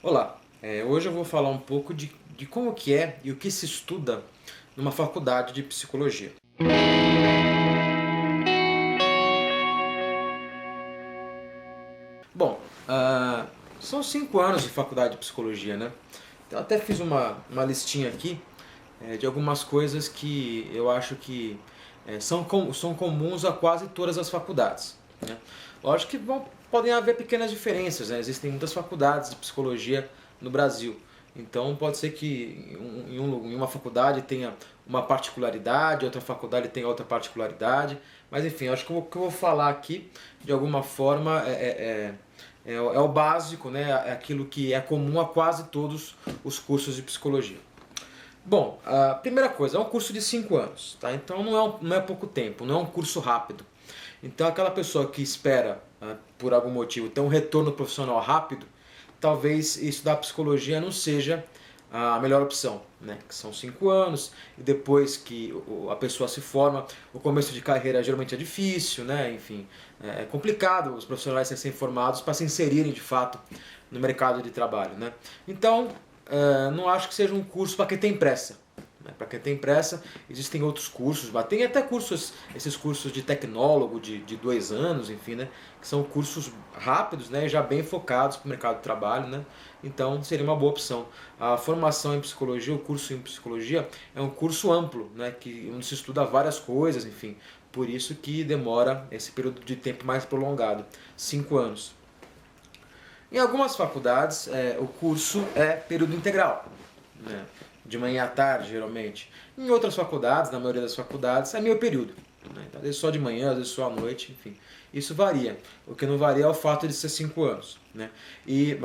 Olá, hoje eu vou falar um pouco de como que é e o que se estuda numa faculdade de psicologia. Bom, são 5 anos de faculdade de psicologia, né? Então, eu até fiz uma listinha aqui de algumas coisas que eu acho que são comuns a quase todas as faculdades, né? Lógico que podem haver pequenas diferenças, né? Existem muitas faculdades de psicologia no Brasil. Então pode ser que em uma faculdade tenha uma particularidade, outra faculdade tenha outra particularidade, mas enfim, acho que o que eu vou falar aqui, de alguma forma, é o básico, né? É aquilo que é comum a quase todos os cursos de psicologia. Bom, a primeira coisa, é um curso de 5 anos, tá? Então não é pouco tempo, não é um curso rápido. Então aquela pessoa que espera, por algum motivo, ter um retorno profissional rápido, talvez estudar psicologia não seja a melhor opção, né? Que são 5 anos, e depois que a pessoa se forma, o começo de carreira geralmente é difícil, né? Enfim, é complicado os profissionais recém-formados para se inserirem de fato no mercado de trabalho, né? Então, não acho que seja um curso para quem tem pressa. Para quem tem pressa, existem outros cursos, mas tem até cursos, esses cursos de tecnólogo de 2 anos, enfim, né? Que são cursos rápidos, né? Já bem focados para o mercado de trabalho, né? Então seria uma boa opção. A formação em psicologia, o curso em psicologia, é um curso amplo, né? Onde se estuda várias coisas, enfim. Por isso que demora esse período de tempo mais prolongado, 5 anos. Em algumas faculdades, o curso é período integral, né? De manhã à tarde, geralmente. Em outras faculdades, na maioria das faculdades, é meio período, né? Então, às vezes só de manhã, às vezes só à noite, enfim. Isso varia. O que não varia é o fato de ser 5 anos, né? E,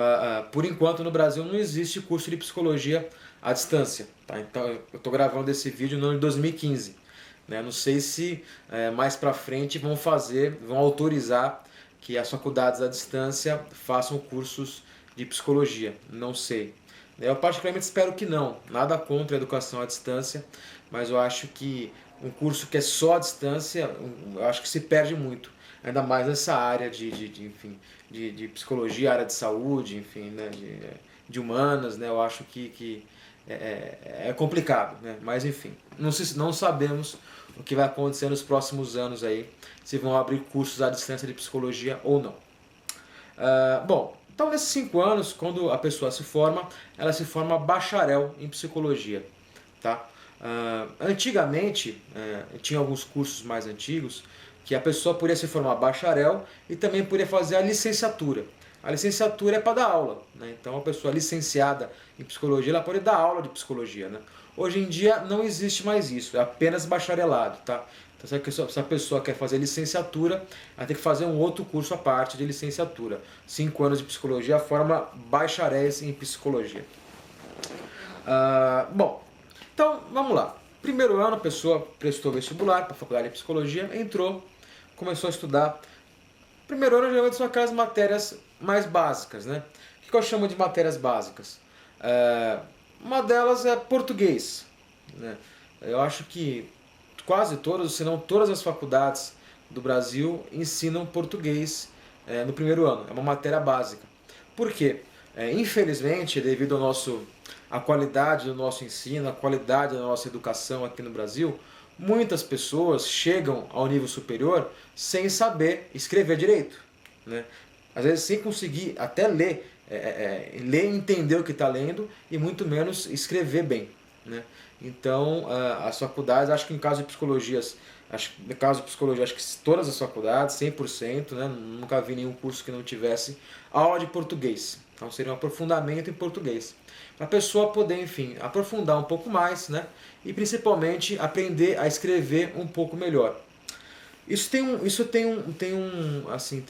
por enquanto, no Brasil não existe curso de psicologia à distância, tá? Então, eu estou gravando esse vídeo no ano de 2015. Né? Não sei se mais para frente vão autorizar que as faculdades à distância façam cursos de psicologia. Não sei. Eu particularmente espero que não. Nada contra a educação à distância, mas eu acho que um curso que é só à distância, eu acho que se perde muito. Ainda mais nessa área enfim, de psicologia, área de saúde, enfim, né, de humanas, né, eu acho que é complicado, né? Mas enfim, não sabemos o que vai acontecer nos próximos anos aí, se vão abrir cursos à distância de psicologia ou não. Bom, então nesses 5 anos, quando a pessoa se forma, ela se forma bacharel em psicologia. Tá? Antigamente, tinha alguns cursos mais antigos, que a pessoa poderia se formar bacharel e também poderia fazer a licenciatura. A licenciatura é para dar aula, né? Então a pessoa licenciada em psicologia, ela pode dar aula de psicologia, né? Hoje em dia não existe mais isso, é apenas bacharelado, tá? Então, se a pessoa quer fazer licenciatura, ela tem que fazer um outro curso à parte de licenciatura. 5 anos de psicologia forma bacharéis em psicologia. Bom, então vamos lá. Primeiro ano a pessoa prestou vestibular para a faculdade de psicologia, entrou, começou a estudar. Primeiro ano geralmente são aquelas matérias mais básicas, né? O que eu chamo de matérias básicas? Uma delas é português, né? Eu acho que quase todas, se não todas as faculdades do Brasil ensinam português no primeiro ano. É uma matéria básica. Por quê? Infelizmente, devido à qualidade do nosso ensino, à qualidade da nossa educação aqui no Brasil, muitas pessoas chegam ao nível superior sem saber escrever direito, né? Às vezes sem conseguir até ler e entender o que está lendo e muito menos escrever bem, né? Então, as faculdades, acho que em caso de psicologias, acho que todas as faculdades, 100%, né? Nunca vi nenhum curso que não tivesse aula de português. Então seria um aprofundamento em português. Para a pessoa poder, enfim, aprofundar um pouco mais, né? E principalmente aprender a escrever um pouco melhor. Tem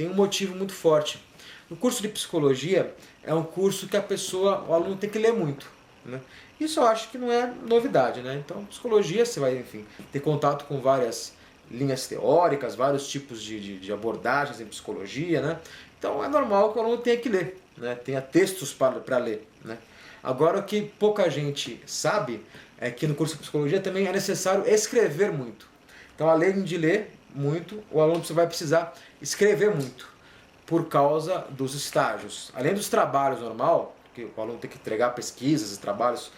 um motivo muito forte. O curso de psicologia é um curso que o aluno tem que ler muito, né? Isso eu acho que não é novidade, né? Então, psicologia, você vai, enfim, ter contato com várias linhas teóricas, vários tipos de abordagens em psicologia, né? Então, é normal que o aluno tenha que ler, né? Tenha textos para ler, né? Agora, o que pouca gente sabe é que no curso de psicologia também é necessário escrever muito. Então, além de ler muito, o aluno vai precisar escrever muito por causa dos estágios. Além dos trabalhos normal, que o aluno tem que entregar pesquisas e trabalhos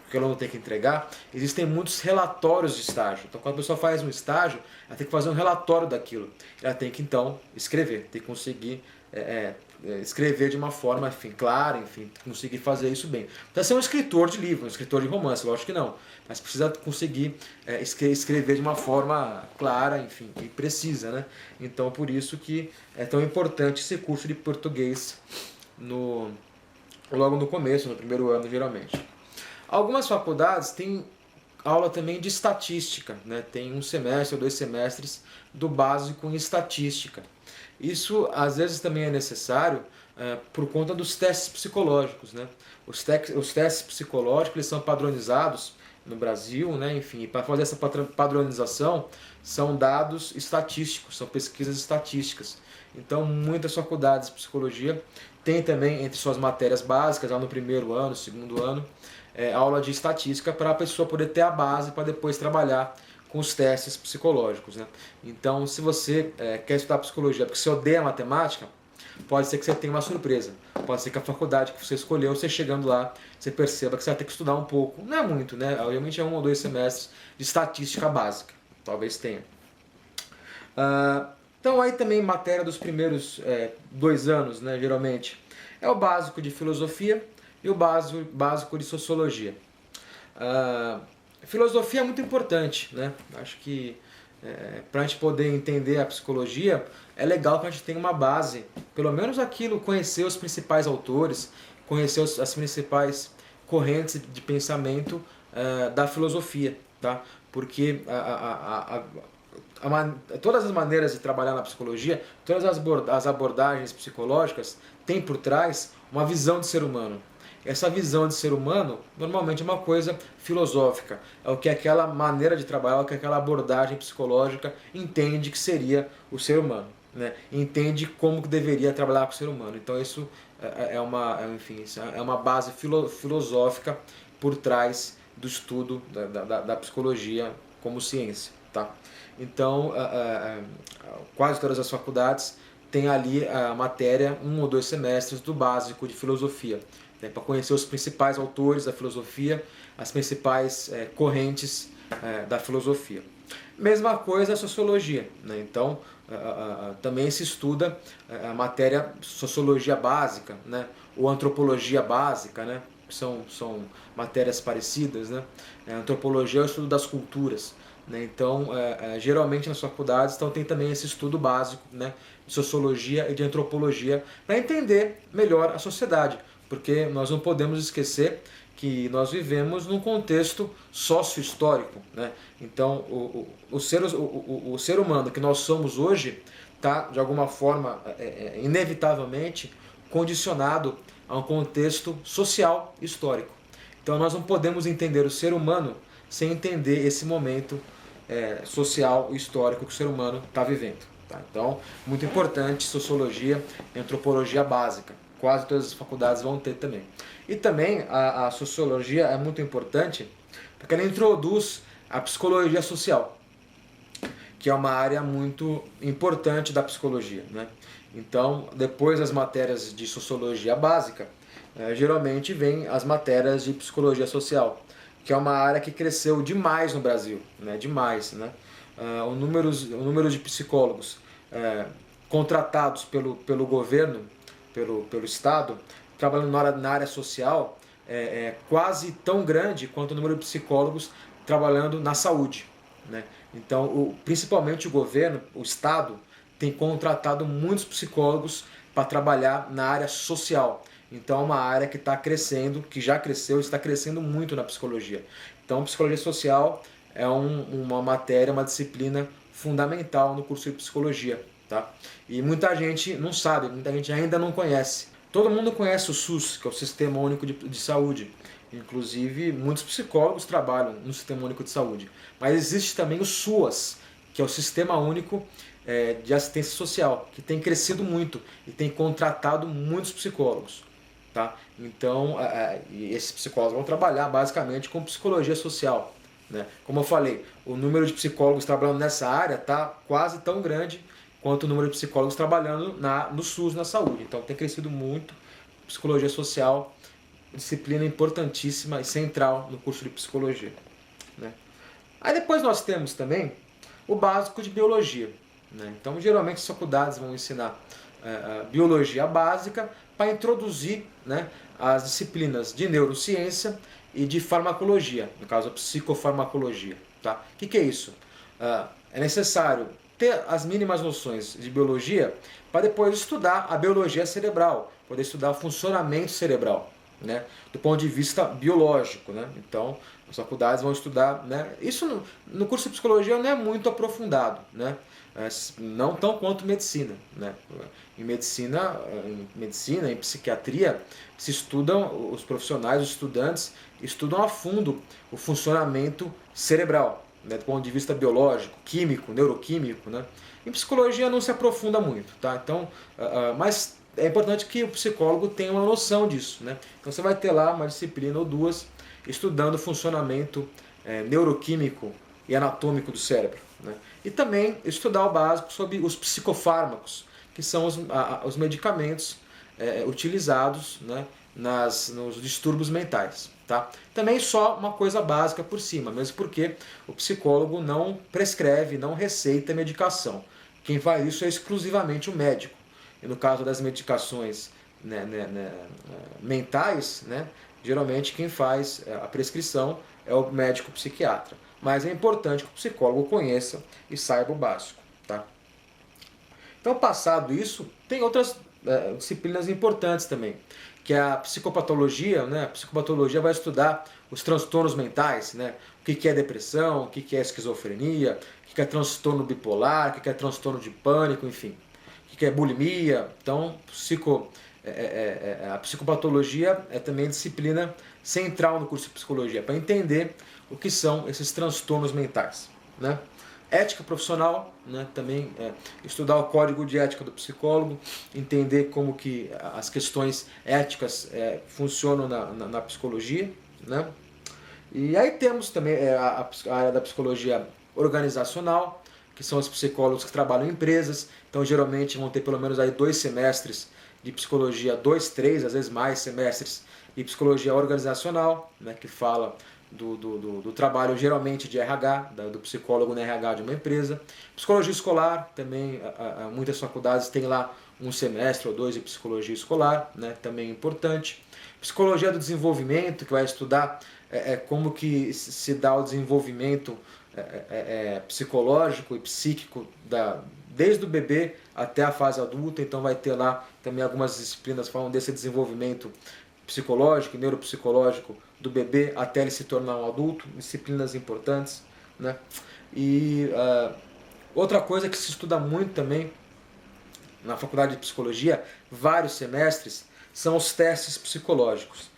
que o aluno tem que entregar, existem muitos relatórios de estágio. Então, quando a pessoa faz um estágio, ela tem que fazer um relatório daquilo. Ela tem que, então, escrever, tem que conseguir escrever de uma forma, enfim, clara, enfim, conseguir fazer isso bem. Precisa ser um escritor de livro, um escritor de romance, lógico que não. Mas precisa conseguir escrever de uma forma clara, enfim, e precisa, né? Então, por isso que é tão importante esse curso de português logo no começo, no primeiro ano, geralmente. Algumas faculdades têm aula também de estatística, né? Tem um semestre ou 2 semestres do básico em estatística. Isso às vezes também é necessário por conta dos testes psicológicos, né? Os testes psicológicos eles são padronizados no Brasil, né? Enfim, para fazer essa padronização são dados estatísticos, são pesquisas estatísticas. Então, muitas faculdades de psicologia têm também entre suas matérias básicas, lá no primeiro ano, segundo ano, aula de estatística para a pessoa poder ter a base para depois trabalhar com os testes psicológicos, né? Então, se você quer estudar psicologia porque você odeia matemática, pode ser que você tenha uma surpresa. Pode ser que a faculdade que você escolheu, você chegando lá, você perceba que você vai ter que estudar um pouco. Não é muito, né? Obviamente é 1 ou 2 semestres de estatística básica. Talvez tenha. Então aí também matéria dos primeiros 2 anos, né, geralmente, é o básico de filosofia e o básico de sociologia. Filosofia é muito importante, né? Acho que para a gente poder entender a psicologia, é legal que a gente tenha uma base, pelo menos aquilo, conhecer os principais autores, conhecer as principais correntes de pensamento da filosofia, tá? Porque todas as maneiras de trabalhar na psicologia, todas as abordagens psicológicas têm por trás uma visão de ser humano. Essa visão de ser humano normalmente é uma coisa filosófica, é o que aquela maneira de trabalhar, é o que aquela abordagem psicológica entende que seria o ser humano, né? Entende como que deveria trabalhar com o ser humano. Então isso é uma base filosófica por trás do estudo da psicologia como ciência, tá? Então quase todas as faculdades têm ali a matéria 1 ou 2 semestres do básico de filosofia, né, para conhecer os principais autores da filosofia, as principais correntes da filosofia. Mesma coisa a sociologia, né? Então também se estuda a matéria sociologia básica, né? Ou antropologia básica, né? São matérias parecidas, né? Antropologia é o estudo das culturas, né? Então geralmente nas faculdades tem também esse estudo básico, né? De sociologia e de antropologia para entender melhor a sociedade, porque nós não podemos esquecer que nós vivemos num contexto sócio-histórico, né? Então o ser humano que nós somos hoje está de alguma forma inevitavelmente condicionado a um contexto social histórico. Então nós não podemos entender o ser humano sem entender esse momento social e histórico que o ser humano está vivendo. Tá? Então, muito importante sociologia e antropologia básica. Quase todas as faculdades vão ter também. E também a sociologia é muito importante porque ela introduz a psicologia social, que é uma área muito importante da psicologia, né? Então, depois das matérias de sociologia básica, geralmente vem as matérias de psicologia social, que é uma área que cresceu demais no Brasil, né? Demais, né? O número de psicólogos contratados pelo governo, pelo Estado, trabalhando na área social, é quase tão grande quanto o número de psicólogos trabalhando na saúde, né? Então, principalmente o governo, o Estado, tem contratado muitos psicólogos para trabalhar na área social. Então é uma área que está crescendo, que já cresceu, está crescendo muito na psicologia. Então psicologia social é uma matéria, uma disciplina fundamental no curso de psicologia, tá? E muita gente não sabe, muita gente ainda não conhece. Todo mundo conhece o SUS, que é o Sistema Único de Saúde. Inclusive, muitos psicólogos trabalham no Sistema Único de Saúde. Mas existe também o SUAS, que é o Sistema Único de Assistência Social, que tem crescido muito e tem contratado muitos psicólogos. Tá? Então, esses psicólogos vão trabalhar basicamente com psicologia social, né? Como eu falei, o número de psicólogos trabalhando nessa área está quase tão grande quanto o número de psicólogos trabalhando no SUS, na saúde. Então tem crescido muito, psicologia social disciplina importantíssima e central no curso de psicologia, né? Aí depois nós temos também o básico de biologia, né? Então geralmente as faculdades vão ensinar a biologia básica para introduzir, né, as disciplinas de neurociência e de farmacologia, no caso a psicofarmacologia. Tá? O que é isso? É necessário ter as mínimas noções de biologia para depois estudar a biologia cerebral, poder estudar o funcionamento cerebral, né, do ponto de vista biológico. Né? Então, as faculdades vão estudar, né, isso no curso de psicologia não é muito aprofundado, né, não tão quanto medicina. Né? Em medicina, em psiquiatria, se estudam, os profissionais, os estudantes, estudam a fundo o funcionamento cerebral, né, do ponto de vista biológico, químico, neuroquímico. Né? Em psicologia não se aprofunda muito, tá? Então, mas é importante que o psicólogo tenha uma noção disso. Né? Então você vai ter lá uma disciplina ou duas estudando o funcionamento neuroquímico e anatômico do cérebro. Né? E também estudar o básico sobre os psicofármacos, que são os medicamentos utilizados, né, nos distúrbios mentais. Tá? Também só uma coisa básica por cima, mesmo porque o psicólogo não prescreve, não receita medicação. Quem faz isso é exclusivamente o médico. E no caso das medicações mentais, né, geralmente quem faz a prescrição é o médico psiquiatra. Mas é importante que o psicólogo conheça e saiba o básico. Tá? Então, passado isso, tem outras disciplinas importantes também, que é a psicopatologia. Né? A psicopatologia vai estudar os transtornos mentais, né? O que é depressão, o que é esquizofrenia, o que é transtorno bipolar, o que é transtorno de pânico, enfim, o que é bulimia. Então, a psicopatologia é também disciplina central no curso de psicologia, para entender o que são esses transtornos mentais. Né? Ética profissional, né? Também estudar o código de ética do psicólogo, entender como que as questões éticas funcionam na psicologia. Né? E aí temos também a área da psicologia organizacional, que são os psicólogos que trabalham em empresas. Então geralmente vão ter pelo menos aí 2 semestres de psicologia, 2, 3, às vezes mais semestres de psicologia organizacional, né, que fala do trabalho geralmente de RH, do psicólogo no RH de uma empresa. Psicologia escolar, também muitas faculdades têm lá 1 semestre ou 2 de psicologia escolar, né, também importante. Psicologia do desenvolvimento, que vai estudar como que se dá o desenvolvimento psicológico e psíquico desde o bebê até a fase adulta. Então vai ter lá também algumas disciplinas que falam desse desenvolvimento psicológico e neuropsicológico do bebê até ele se tornar um adulto, disciplinas importantes. Né? E outra coisa que se estuda muito também na faculdade de psicologia, vários semestres, são os testes psicológicos.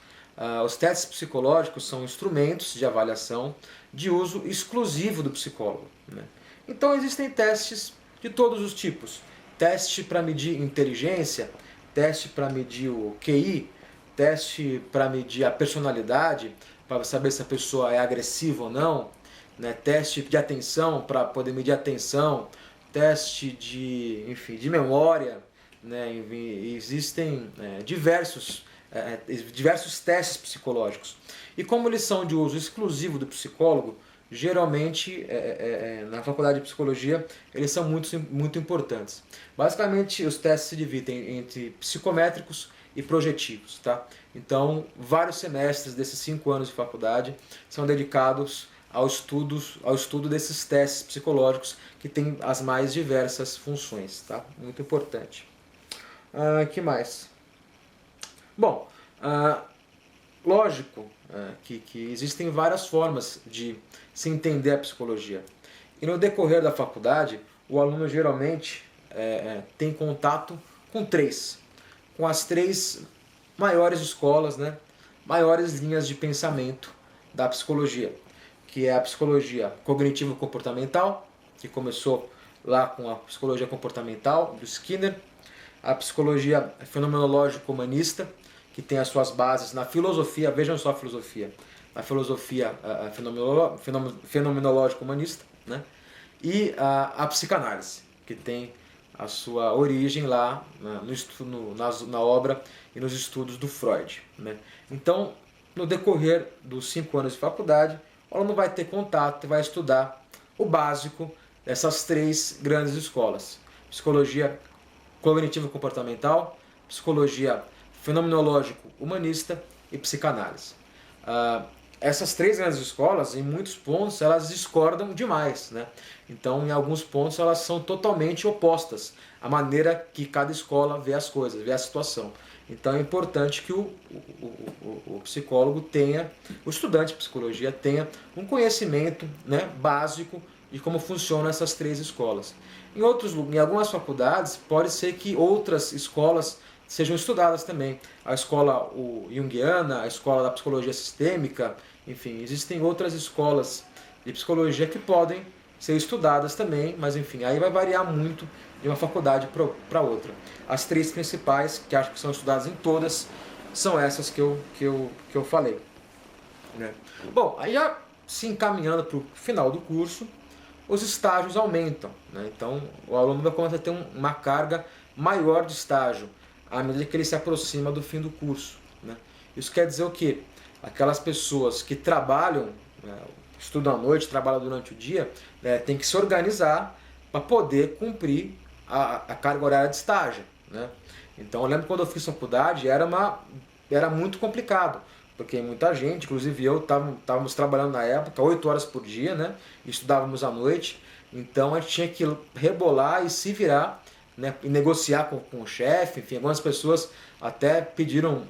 Os testes psicológicos são instrumentos de avaliação de uso exclusivo do psicólogo. Né? Então existem testes de todos os tipos. Teste para medir inteligência, teste para medir o QI, teste para medir a personalidade, para saber se a pessoa é agressiva ou não, né? Teste de atenção para poder medir a atenção, teste de memória. Né? Existem diversos testes psicológicos. E como eles são de uso exclusivo do psicólogo, geralmente na faculdade de psicologia eles são muito importantes. Basicamente os testes se dividem entre psicométricos e projetivos. Tá? Então vários semestres desses 5 anos de faculdade são dedicados ao estudo desses testes psicológicos, que tem as mais diversas funções. Tá? Muito importante. Que mais? Bom, lógico que existem várias formas de se entender a psicologia. E no decorrer da faculdade, o aluno geralmente tem contato com as 3 maiores escolas, né, maiores linhas de pensamento da psicologia, que é a psicologia cognitivo-comportamental, que começou lá com a psicologia comportamental do Skinner, a psicologia fenomenológico-humanista, que tem as suas bases na filosofia, vejam só a filosofia, na filosofia fenomenológico-humanista, né? E a psicanálise, que tem a sua origem lá na obra e nos estudos do Freud, né? Então, no decorrer dos 5 anos de faculdade, o aluno vai ter contato e vai estudar o básico dessas 3 grandes escolas: psicologia cognitivo-comportamental, psicologia fenomenológico-humanista e psicanálise. Essas 3 grandes escolas, em muitos pontos, elas discordam demais, né? Então, em alguns pontos, elas são totalmente opostas à maneira que cada escola vê as coisas, vê a situação. Então, é importante que o psicólogo tenha, o estudante de psicologia tenha um conhecimento, né, básico de como funcionam essas 3 escolas. Em algumas faculdades, pode ser que outras escolas sejam estudadas também. A escola junguiana, a escola da psicologia sistêmica, enfim, existem outras escolas de psicologia que podem ser estudadas também, mas enfim, aí vai variar muito de uma faculdade para outra. As 3 principais, que acho que são estudadas em todas, são essas que eu falei, né? Bom, aí já se encaminhando para o final do curso, os estágios aumentam, né? Então o aluno vai começar a ter uma carga maior de estágio à medida que ele se aproxima do fim do curso, né? Isso quer dizer o quê? Aquelas pessoas que trabalham, né, estudam à noite, trabalham durante o dia, né, tem que se organizar para poder cumprir a carga horária de estágio, né? Então eu lembro quando eu fiz faculdade, era muito complicado, porque muita gente, inclusive eu, estávamos trabalhando na época 8 horas por dia, né? E estudávamos à noite, então a gente tinha que rebolar e se virar, né, e negociar com o chefe. Enfim, algumas pessoas até pediram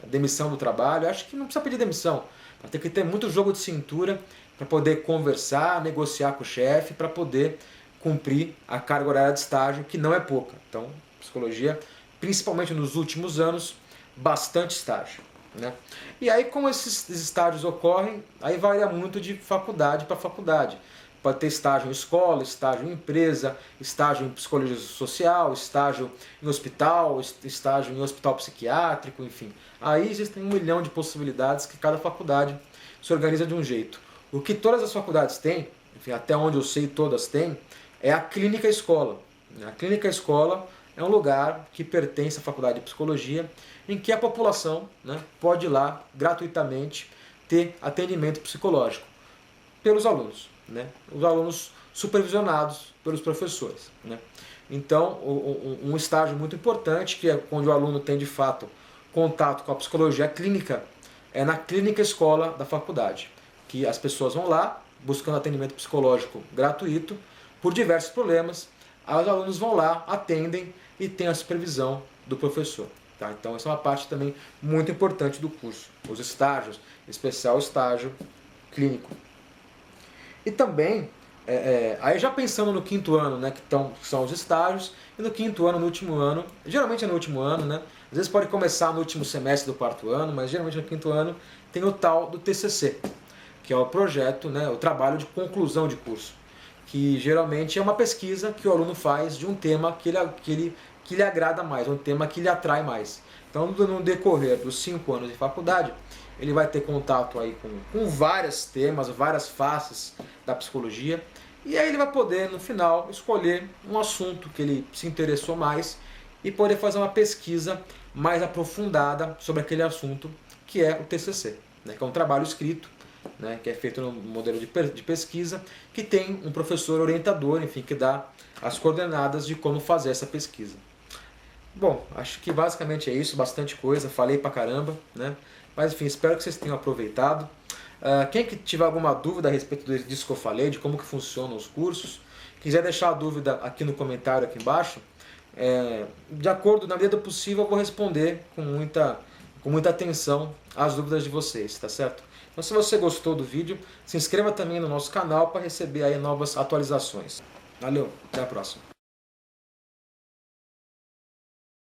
demissão do trabalho. Acho que não precisa pedir demissão, vai ter que ter muito jogo de cintura para poder conversar, negociar com o chefe, para poder cumprir a carga horária de estágio, que não é pouca. Então, psicologia, principalmente nos últimos anos, bastante estágio, né? E aí, como esses estágios ocorrem, aí varia muito de faculdade para faculdade. Pode ter estágio em escola, estágio em empresa, estágio em psicologia social, estágio em hospital, estágio em hospital psiquiátrico, enfim. Aí existem 1 milhão de possibilidades que cada faculdade se organiza de um jeito. O que todas as faculdades têm, enfim, até onde eu sei todas têm, é a clínica escola. A clínica escola é um lugar que pertence à faculdade de psicologia, em que a população, né, pode ir lá gratuitamente ter atendimento psicológico pelos alunos, né? Os alunos supervisionados pelos professores, né? Então, um estágio muito importante, que é onde o aluno tem de fato contato com a psicologia clínica, é na clínica escola da faculdade, que as pessoas vão lá buscando atendimento psicológico gratuito por diversos problemas. Aí os alunos vão lá, atendem e têm a supervisão do professor, tá? Então essa é uma parte também muito importante do curso, os estágios, em especial o estágio clínico. E também, aí já pensando no 5º ano, né, que são os estágios, e no 5º ano, no último ano, geralmente é no último ano, né, às vezes pode começar no último semestre do 4º ano, mas geralmente no 5º ano tem o tal do TCC, que é o projeto, né, o trabalho de conclusão de curso, que geralmente é uma pesquisa que o aluno faz de um tema que lhe agrada mais, um tema que lhe atrai mais. Então, no decorrer dos 5 anos de faculdade, ele vai ter contato aí com vários temas, várias faces da psicologia, e aí ele vai poder, no final, escolher um assunto que ele se interessou mais e poder fazer uma pesquisa mais aprofundada sobre aquele assunto, que é o TCC, né, que é um trabalho escrito, né, que é feito no modelo de pesquisa, que tem um professor orientador, enfim, que dá as coordenadas de como fazer essa pesquisa. Bom, acho que basicamente é isso, bastante coisa, falei pra caramba, né? Mas enfim, espero que vocês tenham aproveitado. Quem que tiver alguma dúvida a respeito disso que eu falei, de como que funcionam os cursos, quiser deixar a dúvida aqui no comentário aqui embaixo, de acordo, na medida do possível, eu vou responder com muita atenção às dúvidas de vocês, tá certo? Então, se você gostou do vídeo, se inscreva também no nosso canal para receber aí novas atualizações. Valeu, até a próxima.